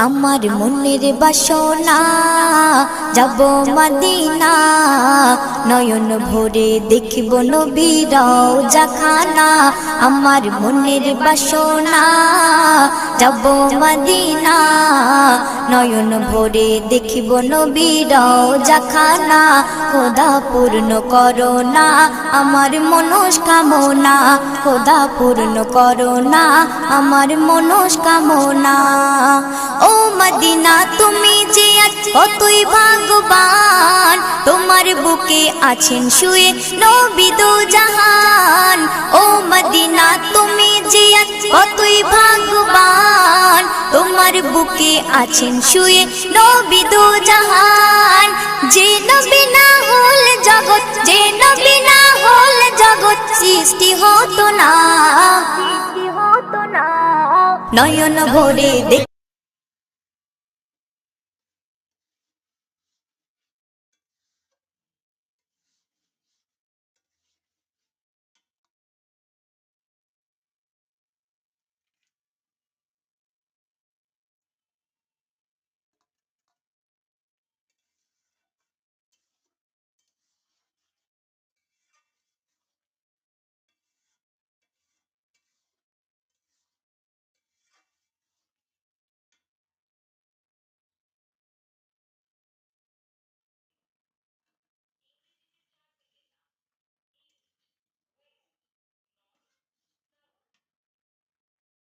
আমার মনের বাসনা যাব মদিনা নয়ন ভরে দেখিব নবীর রওজাখানা আমার মনের বাসনা যাব মদিনা নয়ন ভরে দেখিব নবীর রওজাখানা খোদা পূর্ণ করো না আমার মনস্কামনা খোদা পূর্ণ করো না আমার মনস্কামনা ও মদিনা তুমি যে কতই ভাগ্যবান তোমার বুকে আছেন শুয়ে নবী দো জাহান ও মদিনা তুমি যে কতই ভাগ্যবান তোমার বুকে আছেন শুয়ে নবী দো জাহান যে নবী না হল জগৎ যে নবী না হল জগৎ সৃষ্টি হতো না নয়ন ভরে